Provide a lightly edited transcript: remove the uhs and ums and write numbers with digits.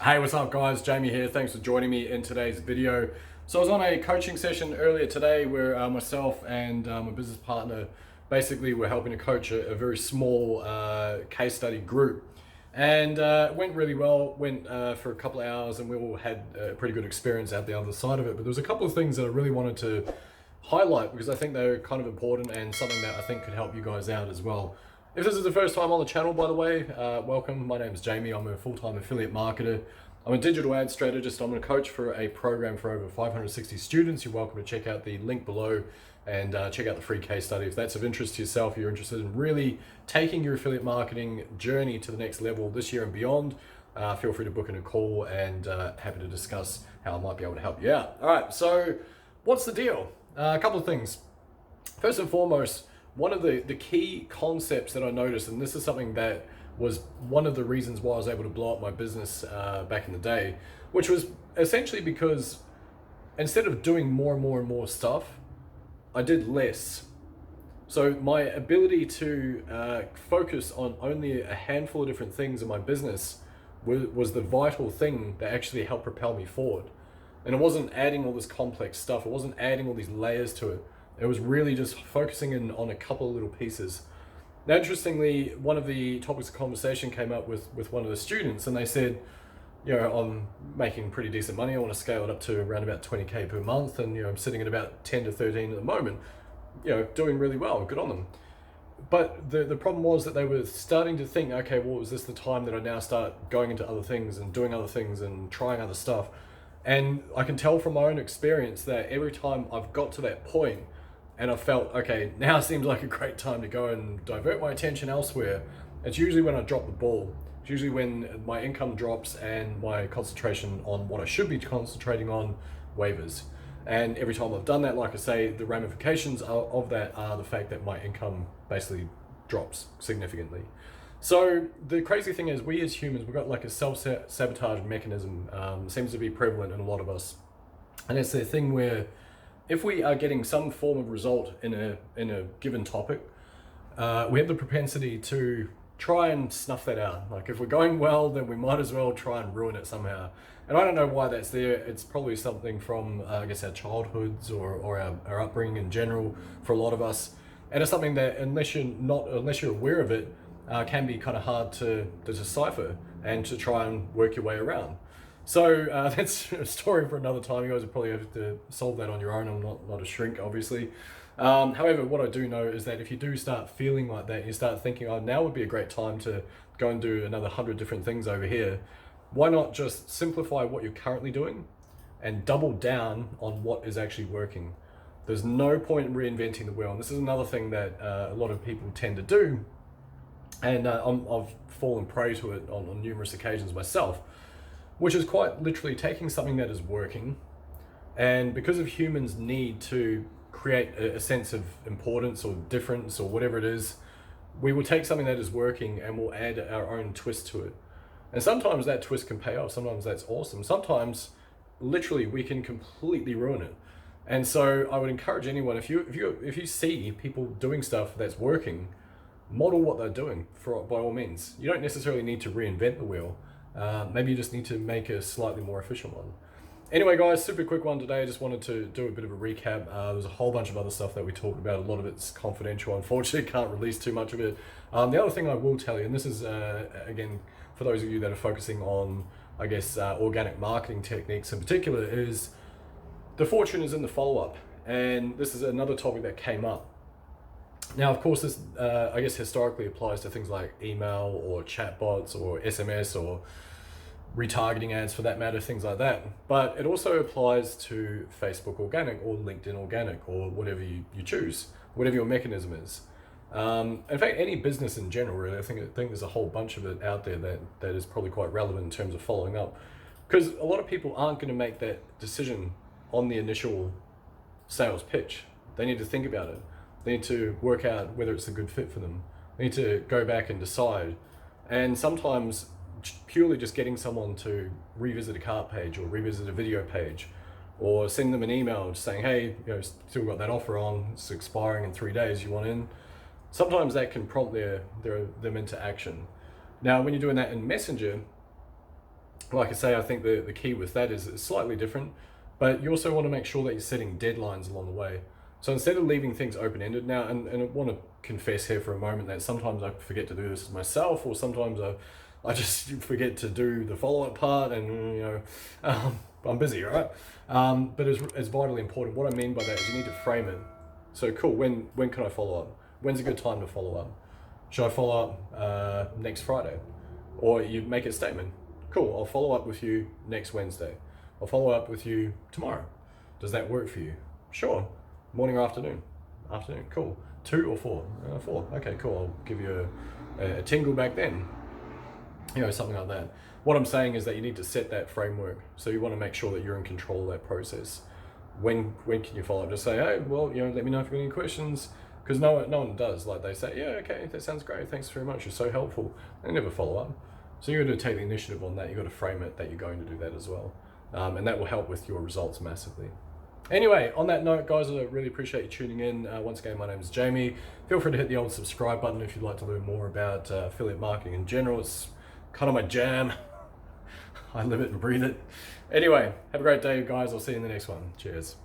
Hey, what's up guys? Jamie here. Thanks for joining me in today's video. So I was on a coaching session earlier today where myself and my business partner basically were helping to coach a very small case study group. And it went really well, went for a couple of hours, and we all had a pretty good experience out the other side of it. But there was a couple of things that I really wanted to highlight because I think they're kind of important and something that I think could help you guys out as well. If this is the first time on the channel, by the way, welcome. My name is Jamie. I'm a full-time affiliate marketer. I'm a digital ad strategist. I'm a coach for a program for over 560 students. You're welcome to check out the link below and check out the free case study. If that's of interest to yourself, you're interested in really taking your affiliate marketing journey to the next level this year and beyond, feel free to book in a call and happy to discuss how I might be able to help you out. All right, so what's the deal? A couple of things. First and foremost, one of the key concepts that I noticed, and this is something that was one of the reasons why I was able to blow up my business back in the day, which was essentially because instead of doing more and more and more stuff, I did less. So my ability to focus on only a handful of different things in my business was the vital thing that actually helped propel me forward. And it wasn't adding all this complex stuff. It wasn't adding all these layers to it. It was really just focusing in on a couple of little pieces. Now, interestingly, one of the topics of conversation came up with one of the students, and they said, I'm making pretty decent money. I want to scale it up to around about 20K per month. And, I'm sitting at about 10 to 13 at the moment, doing really well. Good on them. But the problem was that they were starting to think, okay, well, is this the time that I now start going into other things and doing other things and trying other stuff? And I can tell from my own experience that every time I've got to that point and I felt, okay, now seems like a great time to go and divert my attention elsewhere, it's usually when I drop the ball. It's usually when my income drops and my concentration on what I should be concentrating on wavers. And every time I've done that, like I say, the ramifications of that are the fact that my income basically drops significantly. So the crazy thing is, we as humans, we've got like a self-sabotage mechanism, seems to be prevalent in a lot of us. And it's the thing where if we are getting some form of result in a given topic, we have the propensity to try and snuff that out. Like if we're going well, then we might as well try and ruin it somehow. And I don't know why that's there. It's probably something from, I guess, our childhoods or our upbringing in general for a lot of us. And it's something that unless you're aware of it, can be kind of hard to decipher and to try and work your way around. So that's a story for another time. You guys will probably have to solve that on your own. I'm not a shrink, obviously. However, what I do know is that if you do start feeling like that, you start thinking, oh, now would be a great time to go and do another 100 different things over here. Why not just simplify what you're currently doing and double down on what is actually working? There's no point in reinventing the wheel. And this is another thing that a lot of people tend to do. And I've fallen prey to it on numerous occasions myself, which is quite literally taking something that is working, and because of humans' need to create a sense of importance or difference or whatever it is, we will take something that is working and we'll add our own twist to it. And sometimes that twist can pay off, sometimes that's awesome, sometimes literally we can completely ruin it. And so I would encourage anyone, if you see people doing stuff that's working, model what they're doing by all means. You don't necessarily need to reinvent the wheel. Maybe you just need to make a slightly more efficient one. Anyway, guys, super quick one today. I just wanted to do a bit of a recap. There's a whole bunch of other stuff that we talked about. A lot of it's confidential. Unfortunately, can't release too much of it. The other thing I will tell you, and this is, again, for those of you that are focusing on, I guess, organic marketing techniques in particular, is the fortune is in the follow-up. And this is another topic that came up. Now, of course, this, I guess, historically applies to things like email or chatbots or SMS or retargeting ads for that matter, things like that. But it also applies to Facebook organic or LinkedIn organic or whatever you choose, whatever your mechanism is. In fact, any business in general, really, I think there's a whole bunch of it out there that is probably quite relevant in terms of following up. Because a lot of people aren't going to make that decision on the initial sales pitch. They need to think about it. They need to work out whether it's a good fit for them. They need to go back and decide. And sometimes purely just getting someone to revisit a cart page or revisit a video page or send them an email just saying, hey, still got that offer on, it's expiring in 3 days, you want in? Sometimes that can prompt them into action. Now, when you're doing that in Messenger, like I say, I think the key with that is it's slightly different, but you also want to make sure that you're setting deadlines along the way. So instead of leaving things open-ended now, and I want to confess here for a moment that sometimes I forget to do this myself, or sometimes I just forget to do the follow-up part, and I'm busy, right? But it's vitally important. What I mean by that is you need to frame it. So cool, when can I follow up? When's a good time to follow up? Should I follow up next Friday? Or you make a statement. Cool, I'll follow up with you next Wednesday. I'll follow up with you tomorrow. Does that work for you? Sure. Morning or afternoon? Afternoon, cool. 2 or 4? 4. Okay, cool. I'll give you a tingle back then. Something like that. What I'm saying is that you need to set that framework. So you want to make sure that you're in control of that process. When can you follow up? Just say, hey, well, let me know if you've got any questions. Because no one does. Like, they say, yeah, okay, that sounds great. Thanks very much. You're so helpful. They never follow up. So you've got to take the initiative on that. You've got to frame it that you're going to do that as well. And that will help with your results massively. Anyway, on that note, guys, I really appreciate you tuning in. Once again, my name is Jamie. Feel free to hit the old subscribe button if you'd like to learn more about affiliate marketing in general. It's kind of my jam. I live it and breathe it. Anyway, have a great day, guys. I'll see you in the next one. Cheers.